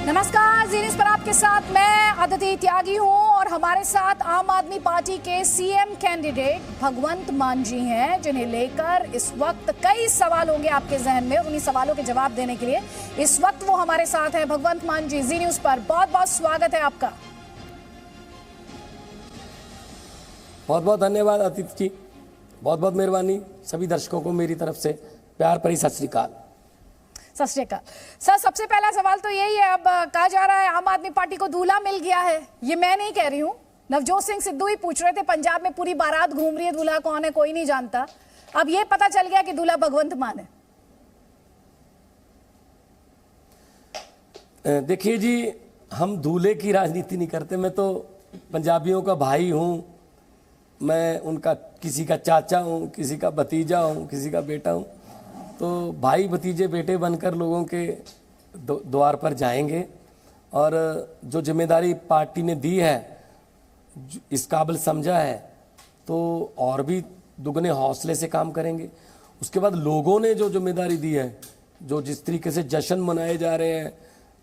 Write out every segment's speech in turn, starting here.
नमस्कार, जी न्यूज़ पर आपके साथ मैं अदिति त्यागी हूं और हमारे साथ आम आदमी पार्टी के सीएम कैंडिडेट भगवंत मान जी हैं, जिन्हें लेकर इस वक्त कई सवाल होंगे आपके जहन में। उन्हीं सवालों के जवाब देने के लिए इस वक्त वो हमारे साथ हैं। भगवंत मान जी, जी न्यूज़ पर बहुत बहुत स्वागत है आपका। बहुत बहुत धन्यवाद अदिति जी, बहुत बहुत मेहरबानी। सभी दर्शकों को मेरी तरफ से प्यार भरी सत श्री अकाल। सत श्री अकाल। सर, सबसे पहला सवाल तो यही है, अब कहा जा रहा है आम आदमी पार्टी को दूल्हा मिल गया है। ये मैं नहीं कह रही हूँ, नवजोत सिंह सिद्धू ही पूछ रहे थे। पंजाब में पूरी बारात घूम रही है, दूल्हा कौन है कोई नहीं जानता। अब ये पता चल गया कि दूल्हा भगवंत मान है। देखिए जी, हम दूल्हे की राजनीति नहीं करते। मैं तो पंजाबियों का भाई हूँ, मैं उनका किसी का चाचा हूँ, किसी का भतीजा हूँ, किसी का बेटा हूँ। तो भाई भतीजे बेटे बनकर लोगों के द्वार पर जाएंगे और जो जिम्मेदारी पार्टी ने दी है, इस काबिल समझा है, तो और भी दुगने हौसले से काम करेंगे। उसके बाद लोगों ने जो जिम्मेदारी दी है, जो जिस तरीके से जश्न मनाए जा रहे हैं,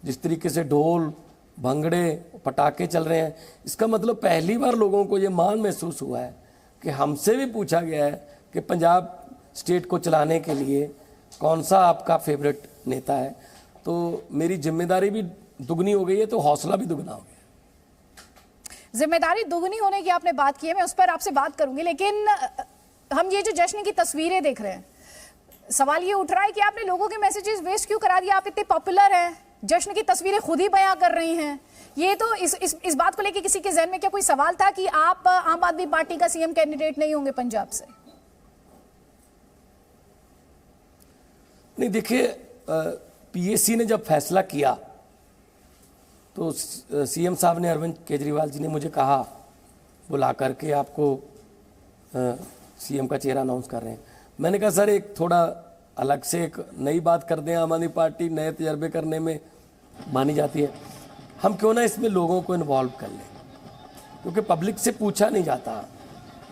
जिस तरीके से ढोल भंगड़े पटाखे चल रहे हैं, इसका मतलब पहली बार लोगों को ये मान महसूस हुआ है कि हमसे भी पूछा गया है कि पंजाब स्टेट को चलाने के लिए कौन सा आपका फेवरेट नेता है। तो मेरी जिम्मेदारी भी दुगनी हो गई है, तो हौसला भी दुगना हो गया। जिम्मेदारी दुगनी होने की आपने बात की है, मैं उस पर आपसे बात करूंगी, लेकिन हम ये जो जश्न की तस्वीरें देख रहे हैं, सवाल ये उठ रहा है कि आपने लोगों के मैसेजेस वेस्ट क्यों करा दिया। आप इतने पॉपुलर हैं, जश्न की तस्वीरें खुद ही बयां कर रही हैं। ये तो इस बात को लेकर किसी के जहन में क्या कोई सवाल था कि आप आम आदमी पार्टी का सीएम कैंडिडेट नहीं होंगे पंजाब से? नहीं, देखिए, पीएसी ने जब फैसला किया तो सीएम साहब ने, अरविंद केजरीवाल जी ने मुझे कहा बुला करके, आपको सीएम का चेहरा अनाउंस कर रहे हैं। मैंने कहा सर, एक थोड़ा अलग से एक नई बात कर दें। आम आदमी पार्टी नए तजर्बे करने में मानी जाती है, हम क्यों ना इसमें लोगों को इन्वॉल्व कर लें, क्योंकि पब्लिक से पूछा नहीं जाता।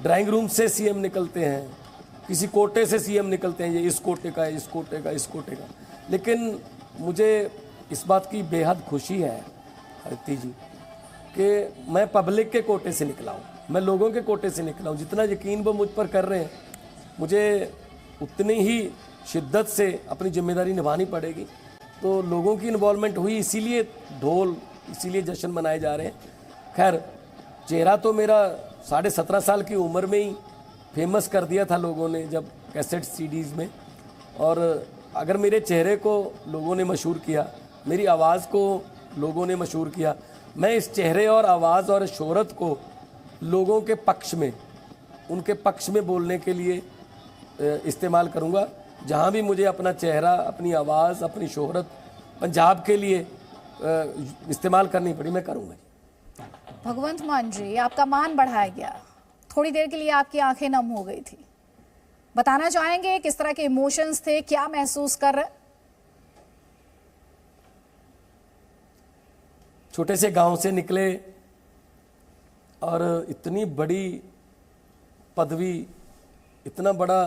ड्राइंग रूम से सीएम निकलते हैं, किसी कोटे से सीएम निकलते हैं, ये इस कोटे का, इस कोटे का, इस कोटे का। लेकिन मुझे इस बात की बेहद खुशी है अदिति जी कि मैं पब्लिक के कोटे से निकला हूँ, मैं लोगों के कोटे से निकला हूँ। जितना यकीन वो मुझ पर कर रहे हैं, मुझे उतनी ही शिद्दत से अपनी जिम्मेदारी निभानी पड़ेगी। तो लोगों की इन्वॉल्वमेंट हुई, इसीलिए ढोल, इसीलिए जश्न मनाए जा रहे हैं। खैर, चेहरा तो मेरा 17.5 साल की उम्र में ही फेमस कर दिया था लोगों ने, जब कैसेट सीडीज़ में। और अगर मेरे चेहरे को लोगों ने मशहूर किया, मेरी आवाज़ को लोगों ने मशहूर किया, मैं इस चेहरे और आवाज़ और शोहरत को लोगों के पक्ष में, उनके पक्ष में बोलने के लिए इस्तेमाल करूँगा। जहाँ भी मुझे अपना चेहरा, अपनी आवाज़, अपनी शोहरत पंजाब के लिए इस्तेमाल करनी पड़ी, मैं करूँगा। भगवंत मान जी, आपका मान बढ़ाया गया, थोड़ी देर के लिए आपकी आंखें नम हो गई थी। बताना चाहेंगे किस तरह के इमोशंस थे, क्या महसूस कर रहे? छोटे से गांव से निकले और इतनी बड़ी पदवी, इतना बड़ा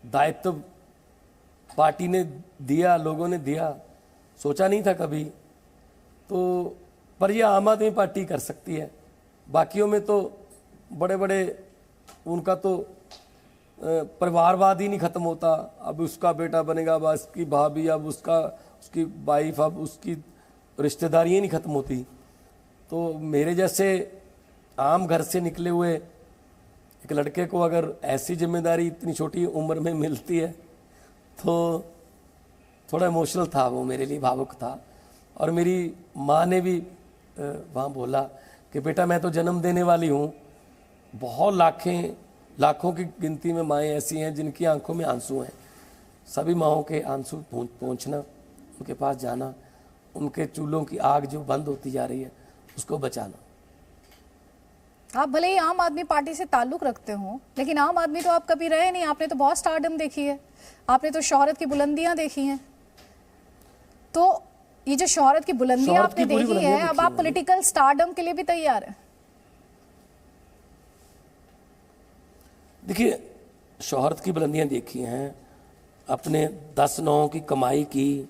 दायित्व पार्टी ने दिया, लोगों ने दिया, सोचा नहीं था कभी। तो पर ये आम आदमी पार्टी कर सकती है। बाकियों में तो बड़े बड़े, उनका तो परिवारवाद ही नहीं ख़त्म होता। अब उसका बेटा बनेगा, अब उसकी भाभी, अब उसकी वाइफ, अब उसकी रिश्तेदारी ही नहीं ख़त्म होती। तो मेरे जैसे आम घर से निकले हुए एक लड़के को अगर ऐसी जिम्मेदारी इतनी छोटी उम्र में मिलती है, तो थोड़ा इमोशनल था वो, मेरे लिए भावुक था। और मेरी माँ ने भी वहाँ बोला कि बेटा, मैं तो जन्म देने वाली हूँ। बहुत लाखों की गिनती में माएँ ऐसी हैं जिनकी आंखों में आंसू हैं। सभी माँओं के आंसू पहुँचना, उनके पास जाना, उनके चूल्हों की आग जो बंद होती जा रही है उसको बचाना। आप भले ही आम आदमी पार्टी से ताल्लुक रखते हो, लेकिन आम आदमी तो आप कभी रहे नहीं। आपने तो बहुत स्टारडम देखी है, आपने तो शोहरत की बुलंदियां देखी हैं। तो ये जो शोहरत की बुलंदियां आपने देखी है, अब आप पॉलिटिकल स्टारडम के लिए भी तैयार हैं? देखिए, शोहरत की बुलंदियां देखी हैं, अपने 10-9 की कमाई की,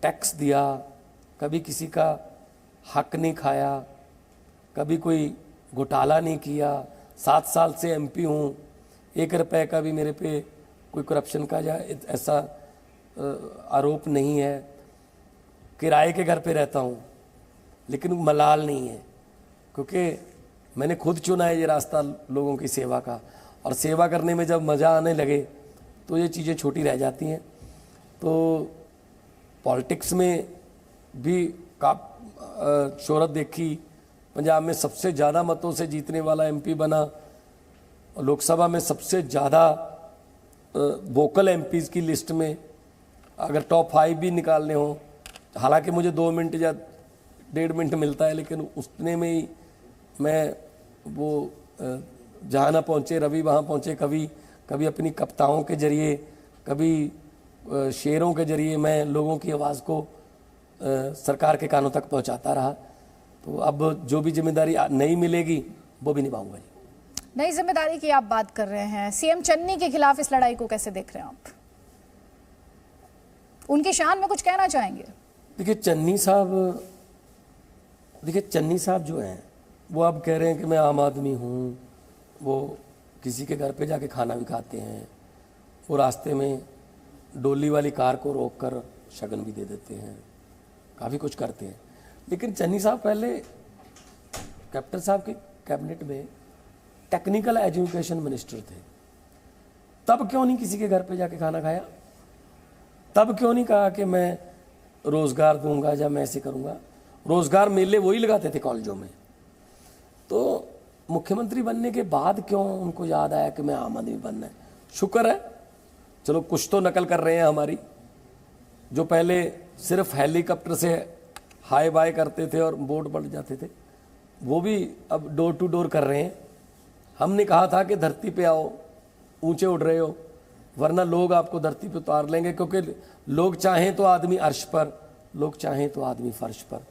टैक्स दिया, कभी किसी का हक नहीं खाया, कभी कोई घोटाला नहीं किया। 7 साल से एमपी हूँ, 1 रुपए का भी मेरे पे कोई करप्शन का या ऐसा आरोप नहीं है। किराए के घर पे रहता हूँ, लेकिन मलाल नहीं है, क्योंकि मैंने खुद चुना है ये रास्ता लोगों की सेवा का। और सेवा करने में जब मज़ा आने लगे तो ये चीज़ें छोटी रह जाती हैं। तो पॉलिटिक्स में भी शोहरत देखी, पंजाब में सबसे ज़्यादा मतों से जीतने वाला एमपी बना, लोकसभा में सबसे ज़्यादा वोकल एमपीज़ की लिस्ट में अगर टॉप 5 भी निकालने हों, हालांकि मुझे 2 मिनट या 1.5 मिनट मिलता है, लेकिन उतने में ही मैं वो जहाँ ना पहुँचे रवि वहाँ पहुँचे, कभी अपनी कविताओं के जरिए, कभी शेरों के जरिए मैं लोगों की आवाज़ को सरकार के कानों तक पहुँचाता रहा। तो अब जो भी जिम्मेदारी नहीं मिलेगी वो भी निभाऊंगा। नई जिम्मेदारी की आप बात कर रहे हैं, सीएम चन्नी के खिलाफ इस लड़ाई को कैसे देख रहे हैं आप? उनकी शान में कुछ कहना चाहेंगे? देखिए चन्नी साहब जो हैं वो अब कह रहे हैं कि मैं आम आदमी हूँ। वो किसी के घर पे जाके खाना भी खाते हैं, वो रास्ते में डोली वाली कार को रोककर शगन भी दे देते हैं, काफ़ी कुछ करते हैं। लेकिन चन्नी साहब पहले कैप्टन साहब के कैबिनेट में टेक्निकल एजुकेशन मिनिस्टर थे। तब क्यों नहीं किसी के घर पे जाके खाना खाया? तब क्यों नहीं कहा कि मैं रोज़गार दूंगा या मैं ऐसे करूंगा? रोज़गार मेले वही लगाते थे कॉलेजों में। तो मुख्यमंत्री बनने के बाद क्यों उनको याद आया कि मैं आम आदमी बनना है? शुक्र है, चलो कुछ तो नकल कर रहे हैं हमारी। जो पहले सिर्फ हेलीकॉप्टर से हाई बाय करते थे और बोर्ड बढ़ जाते थे, वो भी अब डोर टू डोर कर रहे हैं। हमने कहा था कि धरती पे आओ, ऊंचे उड़ रहे हो, वरना लोग आपको धरती पे उतार लेंगे, क्योंकि लोग चाहें तो आदमी अर्श पर, लोग चाहें तो आदमी फर्श पर।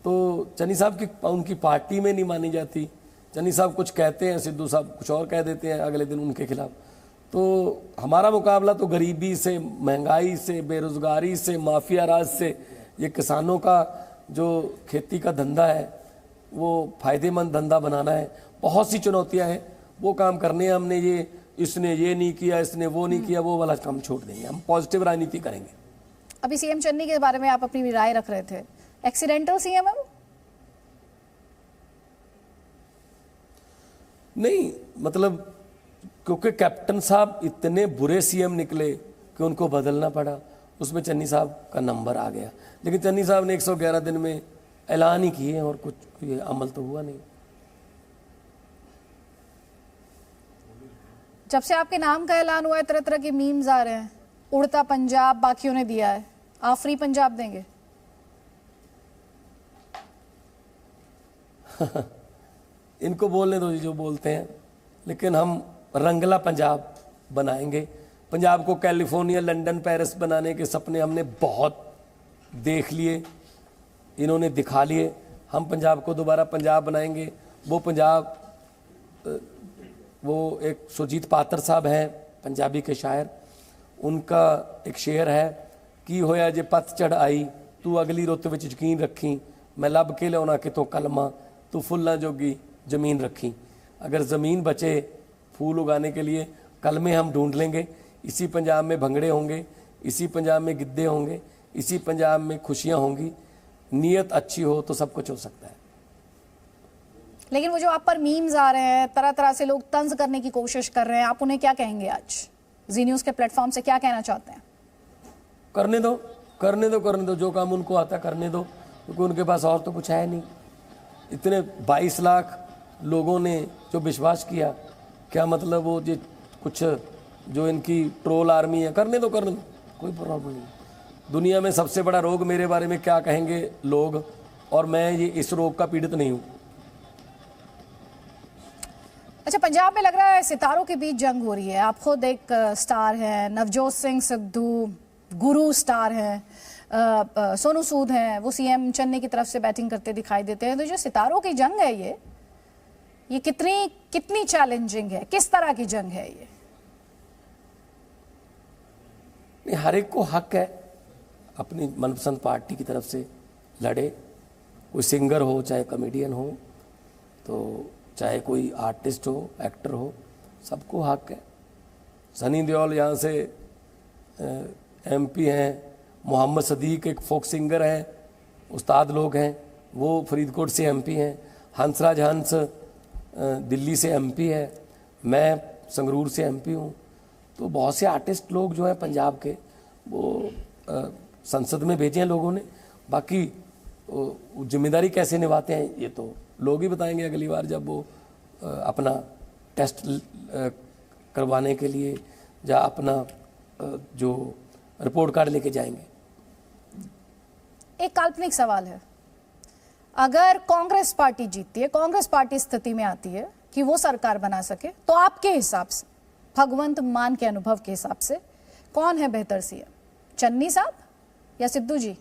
तो चन्नी साहब की उनकी पार्टी में नहीं मानी जाती। चन्नी साहब कुछ कहते हैं, सिद्धू साहब कुछ और कह देते हैं अगले दिन उनके खिलाफ। तो हमारा मुकाबला तो गरीबी से, महंगाई से, बेरोजगारी से, माफिया राज से। ये किसानों का जो खेती का धंधा है वो फायदेमंद धंधा बनाना है। बहुत सी चुनौतियां हैं, वो काम करने हैं हमने। ये इसने ये नहीं किया, इसने वो नहीं किया, वो वाला काम छोड़ देंगे, हम पॉजिटिव राजनीति करेंगे। अभी सीएम चन्नी के बारे में आप अपनी राय रख रहे थे, एक्सीडेंटल सीएम है वो? नहीं, मतलब क्योंकि कैप्टन साहब इतने बुरे सीएम निकले कि उनको बदलना पड़ा, उसमें चन्नी साहब का नंबर आ गया। लेकिन चन्नी साहब ने 111 दिन में ऐलान ही किए और कुछ ये अमल तो हुआ नहीं। जब से आपके नाम का ऐलान हुआ है तरह तरह के मीम्स आ रहे हैं। उड़ता पंजाब बाकियों ने दिया है, आप फ्री पंजाब देंगे? इनको बोलने दो जी जो बोलते हैं, लेकिन हम रंगला पंजाब बनाएंगे। पंजाब को कैलिफोर्निया, लंदन, पेरिस बनाने के सपने हमने बहुत देख लिए, इन्होंने दिखा लिए। हम पंजाब को दोबारा पंजाब बनाएंगे। वो पंजाब, वो एक सुरजीत पात्र साहब हैं पंजाबी के शायर, उनका एक शेर है कि होया जे पतझड़ आई तू अगली रुत विच यकीन रखी, मैं लब के लियाउणा कितों कलमा तू फुल्लां जोगी ज़मीन रखी। अगर ज़मीन बचे फूल उगाने के लिए, कलमे हम ढूंढ लेंगे। इसी पंजाब में भंगड़े होंगे, इसी पंजाब में गिद्दे होंगे, इसी पंजाब में खुशियाँ होंगी। नीयत अच्छी हो तो सब कुछ हो सकता है। लेकिन वो जो आप पर मीम्स आ रहे हैं, तरह तरह से लोग तंज करने की कोशिश कर रहे हैं, आप उन्हें क्या कहेंगे? आज जी न्यूज़ के प्लेटफॉर्म से क्या कहना चाहते हैं? करने दो, करने दो, करने दो, जो काम उनको आता करने दो, क्योंकि उनके पास और तो कुछ है नहीं। इतने 22 लाख लोगों ने जो विश्वास किया, क्या मतलब वो जो कुछ जो इनकी ट्रोल आर्मी है, करने दो, करने दो, कोई प्रॉब्लम नहीं। दुनिया में सबसे बड़ा रोग मेरे बारे में क्या कहेंगे लोग, और मैं ये इस रोग का पीड़ित नहीं हूँ। अच्छा, पंजाब में लग रहा है सितारों के बीच जंग हो रही है। आप खुद एक स्टार हैं, नवजोत सिंह सिद्धू गुरु स्टार हैं, सोनू सूद हैं, वो सीएम चन्नी की तरफ से बैटिंग करते दिखाई देते हैं। तो जो सितारों की जंग है ये कितनी चैलेंजिंग है? किस तरह की जंग है ये? हर एक को हक है अपनी मनपसंद पार्टी की तरफ से लड़े, कोई सिंगर हो चाहे कॉमेडियन हो, तो चाहे कोई आर्टिस्ट हो, एक्टर हो, सबको हक है। सनी देओल यहाँ से एमपी हैं, मोहम्मद सदीक एक फोक सिंगर हैं, उस्ताद लोग हैं, वो फरीदकोट से एमपी हैं, हंसराज हंस दिल्ली से एमपी है, मैं संगरूर से एमपी हूँ। तो बहुत से आर्टिस्ट लोग जो हैं पंजाब के, वो संसद में भेजे हैं लोगों ने। बाकी जिम्मेदारी कैसे निभाते हैं ये तो लोग ही बताएंगे अगली बार, जब वो अपना टेस्ट करवाने के लिए या अपना जो रिपोर्ट कार्ड लेके जाएंगे। एक काल्पनिक सवाल है, अगर कांग्रेस पार्टी जीतती है, कांग्रेस पार्टी स्थिति में आती है कि वो सरकार बना सके, तो आपके हिसाब से, भगवंत मान के अनुभव के हिसाब से, कौन है बेहतर सीएम, चन्नी साहब या सिद्धू जी?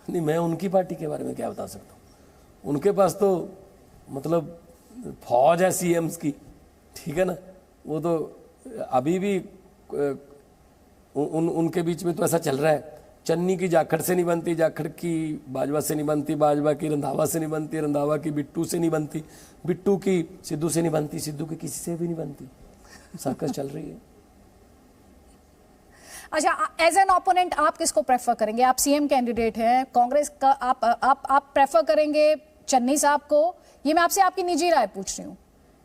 नहीं, मैं उनकी पार्टी के बारे में क्या बता सकता हूँ। उनके पास तो मतलब फौज है सीएम्स की, ठीक है ना। वो तो अभी भी उनके बीच में तो ऐसा चल रहा है, चन्नी की जाखड़ से नहीं बनती, जाखड़ की बाजवा से नहीं बनती, बाजवा की रंधावा से नहीं बनती, रंधावा की बिट्टू से नहीं बनती, बिट्टू की सिद्धू से नहीं बनती, सिद्धू की किसी से भी नहीं बनती। सर्कस चल रही है। अच्छा, एज एन ओपोनेंट आप किसको प्रेफर करेंगे? आप सीएम कैंडिडेट हैं कांग्रेस का, आप प्रेफर करेंगे चन्नी साहब को, ये मैं आपसे आपकी निजी राय पूछ रही हूं,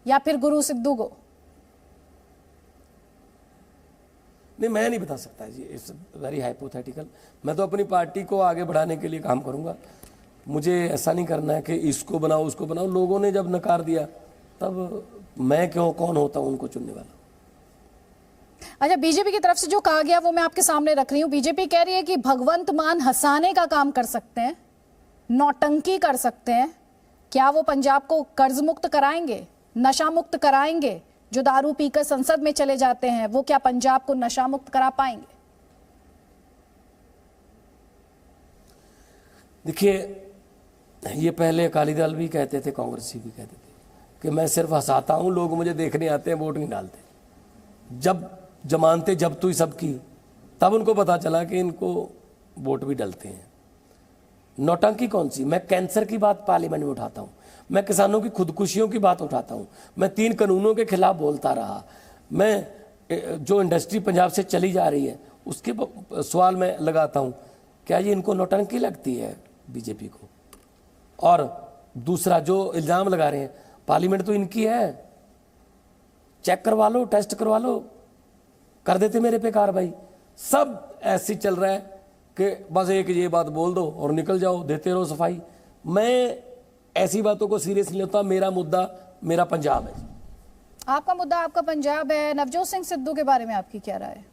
या फिर गुरु सिद्धू को? नहीं, मैं नहीं बता सकता जी, इट्स वेरी हाइपोथेटिकल। मैं तो अपनी पार्टी को आगे बढ़ाने के लिए काम करूंगा। मुझे ऐसा नहीं करना है कि इसको बनाओ उसको बनाओ। लोगों ने जब नकार दिया तब मैं कौन होता हूं उनको चुनने वाला। अच्छा, बीजेपी की तरफ से जो कहा गया वो मैं आपके सामने रख रही हूं। बीजेपी कह रही है कि भगवंत मान हंसाने का काम कर सकते हैं, नौटंकी कर सकते हैं। क्या वो पंजाब को कर्ज मुक्त कराएंगे, नशा मुक्त कराएंगे? जो दारू पीकर संसद में चले जाते हैं, वो क्या पंजाब को नशा मुक्त करा पाएंगे? देखिए, ये पहले अकाली दल भी कहते थे, कांग्रेसी भी कहते थे कि मैं सिर्फ हंसाता हूं, लोग मुझे देखने आते हैं, वोट नहीं डालते। जब जमानते जब तू सबकी, तब उनको पता चला कि इनको वोट भी डलते हैं। नौटंकी कौन सी? मैं कैंसर की बात पार्लियामेंट में उठाता हूं, मैं किसानों की खुदकुशियों की बात उठाता हूं, मैं 3 कानूनों के खिलाफ बोलता रहा, मैं जो इंडस्ट्री पंजाब से चली जा रही है उसके सवाल मैं लगाता हूं। क्या ये इनको नौटंकी लगती है बीजेपी को? और दूसरा जो इल्जाम लगा रहे हैं, पार्लियामेंट तो इनकी है, चेक करवा लो, टेस्ट करवा लो, कर देते मेरे पे कार्रवाई। सब ऐसे चल रहा है कि बस एक ये बात बोल दो और निकल जाओ, देते रहो सफाई। मैं ऐसी बातों को सीरियस नहीं लेता। मेरा मुद्दा मेरा पंजाब है। आपका मुद्दा आपका पंजाब है। नवजोत सिंह सिद्धू के बारे में आपकी क्या राय है?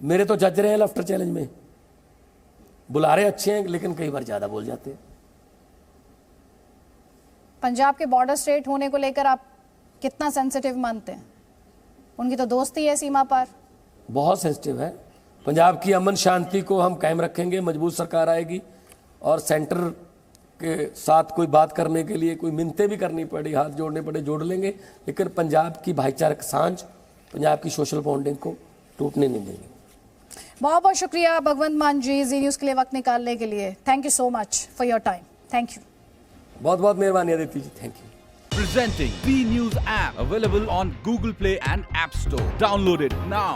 मेरे तो जज रहे हैं लफ्टर चैलेंज में, बुलारे अच्छे हैं लेकिन कई बार ज्यादा बोल जाते हैं। पंजाब के बॉर्डर स्टेट होने को लेकर आप कितना सेंसिटिव मानते हैं? उनकी तो दोस्ती है सीमा पार। बहुत सेंसिटिव है। पंजाब की अमन शांति को हम कायम रखेंगे, मजबूत सरकार आएगी और सेंटर के साथ कोई बात करने के लिए कोई मिन्नतें भी करनी पड़ी, हाथ जोड़ने पड़े, जोड़ लेंगे, लेकिन पंजाब की भाईचारक सांझ, पंजाब की सोशल बॉन्डिंग को टूटने नहीं देंगे। बहुत बहुत शुक्रिया भगवंत मान जी, जी न्यूज़ के लिए वक्त निकालने के लिए। Thank you so much for your time. Thank you. बहुत बहुत मेहरबानी Aditi ji, thank you. Presenting B News app, available on Google Play and App Store. Download it now.